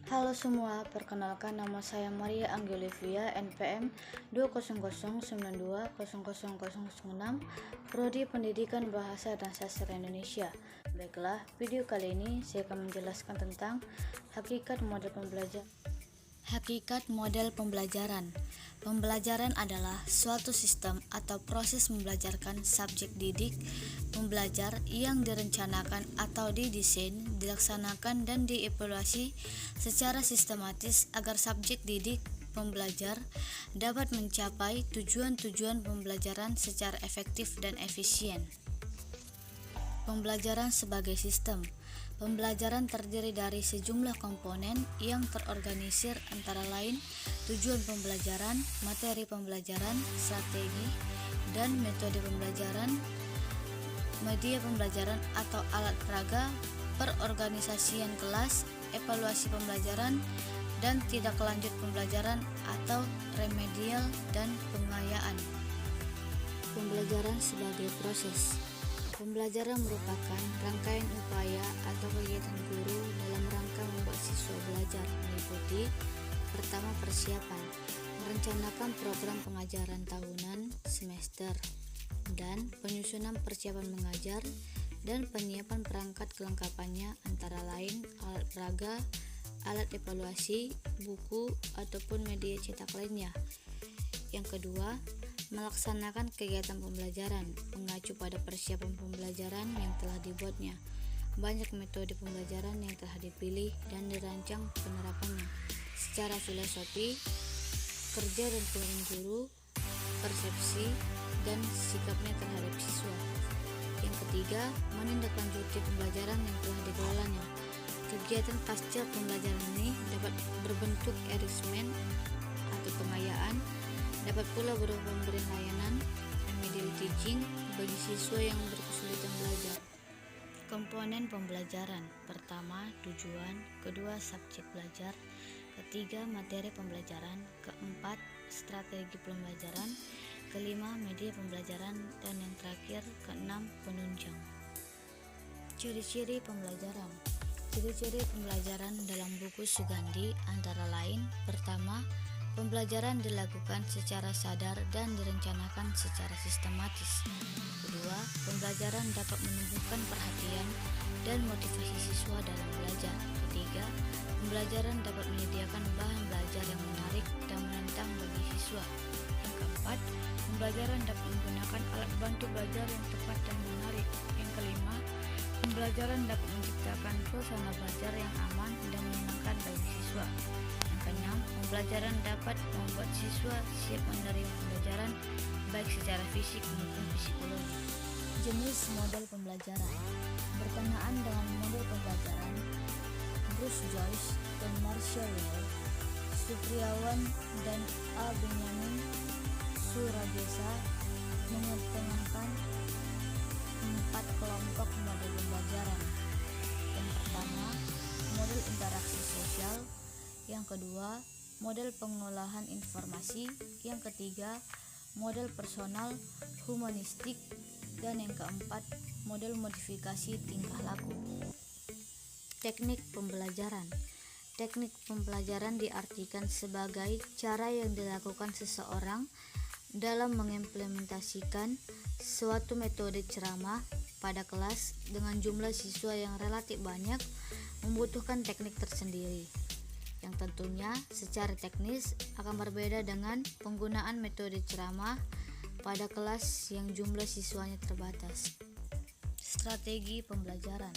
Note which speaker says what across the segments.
Speaker 1: Halo semua, perkenalkan nama saya Maria Angelivia, NPM 20092000006, Prodi Pendidikan Bahasa dan Sastra Indonesia. Baiklah, video kali ini saya akan menjelaskan tentang hakikat model pembelajaran. Hakikat model pembelajaran. Pembelajaran adalah suatu sistem atau proses membelajarkan subjek didik pembelajar yang direncanakan atau didesain, dilaksanakan dan dievaluasi secara sistematis agar subjek didik pembelajar dapat mencapai tujuan-tujuan pembelajaran secara efektif dan efisien. Pembelajaran sebagai sistem. Pembelajaran terdiri dari sejumlah komponen yang terorganisir antara lain tujuan pembelajaran, materi pembelajaran, strategi dan metode pembelajaran, media pembelajaran atau alat peraga, perorganisasian kelas, evaluasi pembelajaran, dan tindak lanjut pembelajaran atau remedial dan pengayaan. Pembelajaran sebagai proses. Pembelajaran merupakan rangkaian upaya atau kegiatan guru dalam rangka membuat siswa belajar, meliputi pertama persiapan, merencanakan program pengajaran tahunan, semester, dan penyusunan persiapan mengajar dan penyiapan perangkat kelengkapannya antara lain alat peraga, alat evaluasi, buku, ataupun media cetak lainnya. Yang kedua, melaksanakan kegiatan pembelajaran mengacu pada persiapan pembelajaran yang telah dibuatnya. Banyak metode pembelajaran yang telah dipilih dan dirancang penerapannya secara filosofi, kerja dan peran guru, persepsi, dan sikapnya terhadap siswa. Yang ketiga, menindaklanjuti pembelajaran yang telah dikelolanya. Kegiatan pasca pembelajaran ini dapat berbentuk enrichment atau pengayaan, dapat pula berupa pemberian layanan remedial teaching bagi siswa yang berkesulitan belajar. Komponen pembelajaran. Pertama, tujuan. Kedua, subjek belajar. Ketiga, materi pembelajaran. Keempat, strategi pembelajaran. Kelima, media pembelajaran. Dan yang terakhir, keenam, penunjang. Ciri-ciri pembelajaran. Ciri-ciri pembelajaran dalam buku Sugandi antara lain: pertama, pembelajaran dilakukan secara sadar dan direncanakan secara sistematis. Kedua, pembelajaran dapat menumbuhkan perhatian dan motivasi siswa dalam belajar. Ketiga, pembelajaran dapat menyediakan bahan belajar yang menarik dan menantang bagi siswa. Yang keempat, pembelajaran dapat menggunakan alat bantu belajar yang tepat dan menarik. Yang kelima, pembelajaran dapat menciptakan suasana belajar yang aman dan menyenangkan bagi siswa. Yang keenam, pembelajaran dapat membuat siswa siap menerima pembelajaran baik secara fisik maupun psikologi. Jenis model pembelajaran. Berkenaan dengan model pembelajaran, Bruce Joyce dan Marshall Ware, Supriyawan dan A. Benyamin Surajesa mengetengahkan 4 kelompok model pembelajaran. Yang pertama, model interaksi sosial. Yang kedua, model pengolahan informasi. Yang ketiga, model personal humanistik. Dan yang keempat, model modifikasi tingkah laku. Teknik pembelajaran. Teknik pembelajaran diartikan sebagai cara yang dilakukan seseorang dalam mengimplementasikan suatu metode ceramah pada kelas dengan jumlah siswa yang relatif banyak membutuhkan teknik tersendiri, yang tentunya secara teknis akan berbeda dengan penggunaan metode ceramah pada kelas yang jumlah siswanya terbatas. Strategi pembelajaran.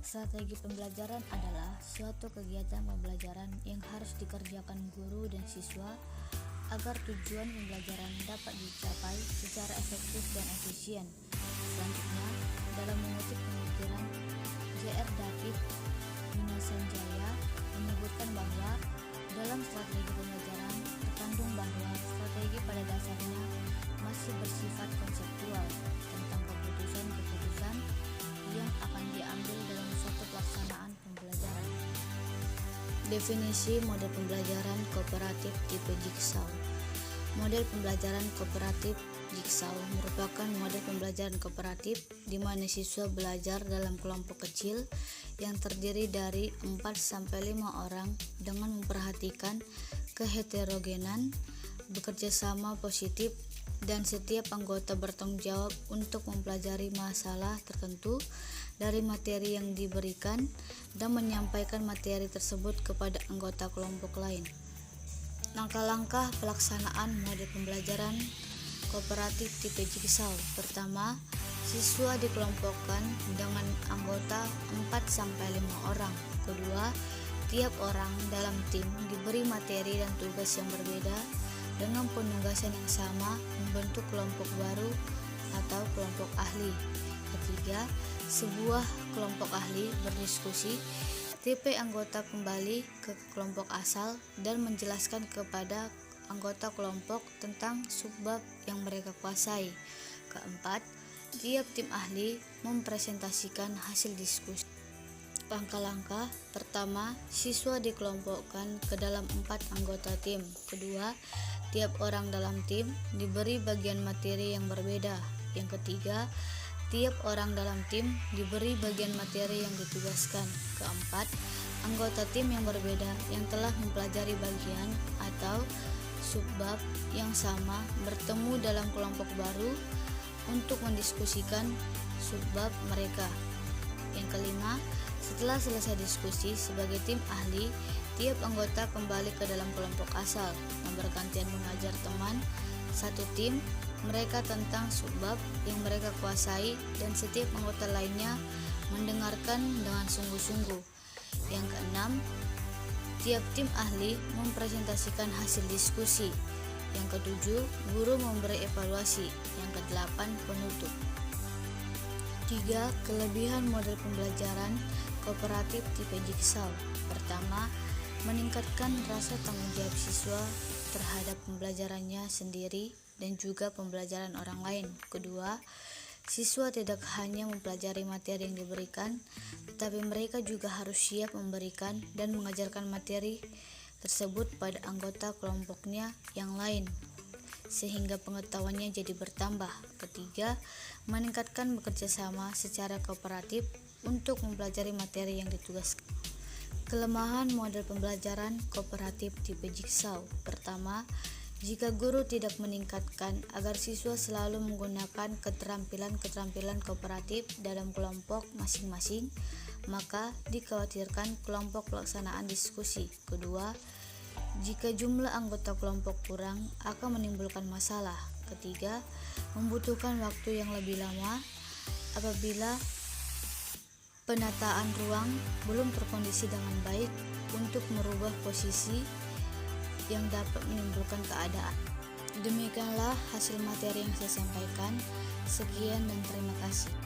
Speaker 1: Strategi pembelajaran adalah suatu kegiatan pembelajaran yang harus dikerjakan guru dan siswa agar tujuan pembelajaran dapat dicapai secara efektif dan efisien. Selanjutnya, dalam mengutip pemikiran J.R. David Minasanjaya menyebutkan bahwa dalam strategi pembelajaran terkandung bahwa strategi pada dasarnya masih bersifat konseptual tentang keputusan-keputusan yang akan diambil dalam suatu pelaksanaan pembelajaran. Definisi model pembelajaran kooperatif tipe Jigsaw. Model pembelajaran kooperatif Jigsaw merupakan model pembelajaran kooperatif di mana siswa belajar dalam kelompok kecil yang terdiri dari 4-5 orang dengan memperhatikan keheterogenan, bekerja sama positif, dan setiap anggota bertanggung jawab untuk mempelajari masalah tertentu dari materi yang diberikan dan menyampaikan materi tersebut kepada anggota kelompok lain. Langkah-langkah pelaksanaan model pembelajaran kooperatif tipe Jigsaw. Pertama, siswa dikelompokkan dengan anggota 4-5 orang. Kedua, tiap orang dalam tim diberi materi dan tugas yang berbeda dengan penugasan yang sama membentuk kelompok baru atau kelompok ahli. Ketiga, sebuah kelompok ahli berdiskusi, tipe anggota kembali ke kelompok asal dan menjelaskan kepada anggota kelompok tentang subbab yang mereka kuasai. Keempat, tiap tim ahli mempresentasikan hasil diskusi. Langkah-langkah. Pertama, siswa dikelompokkan ke dalam 4 anggota tim. Kedua, tiap orang dalam tim diberi bagian materi yang berbeda. Yang ketiga, tiap orang dalam tim diberi bagian materi yang ditugaskan. Keempat, anggota tim yang berbeda yang telah mempelajari bagian atau subbab yang sama bertemu dalam kelompok baru untuk mendiskusikan subbab mereka. Yang kelima, setelah selesai diskusi sebagai tim ahli, tiap anggota kembali ke dalam kelompok asal yang bergantian mengajar teman satu tim mereka tentang subbab yang mereka kuasai dan setiap anggota lainnya mendengarkan dengan sungguh-sungguh. Yang keenam, tiap tim ahli mempresentasikan hasil diskusi. Yang ketujuh, guru memberi evaluasi. Yang kedelapan, penutup. 3. Kelebihan model pembelajaran kooperatif tipe Jigsaw. Pertama, meningkatkan rasa tanggung jawab siswa terhadap pembelajarannya sendiri dan juga pembelajaran orang lain. Kedua, siswa tidak hanya mempelajari materi yang diberikan, tetapi mereka juga harus siap memberikan dan mengajarkan materi tersebut pada anggota kelompoknya yang lain, sehingga pengetahuannya jadi bertambah. Ketiga, meningkatkan bekerja sama secara kooperatif untuk mempelajari materi yang ditugaskan. Kelemahan model pembelajaran kooperatif tipe Jigsaw. Pertama, jika guru tidak meningkatkan agar siswa selalu menggunakan keterampilan-keterampilan kooperatif dalam kelompok masing-masing, maka dikhawatirkan kelompok pelaksanaan diskusi. Kedua, jika jumlah anggota kelompok kurang akan menimbulkan masalah. Ketiga, membutuhkan waktu yang lebih lama apabila penataan ruang belum terkondisi dengan baik untuk merubah posisi yang dapat menimbulkan keadaan. Demikianlah hasil materi yang saya sampaikan. Sekian dan terima kasih.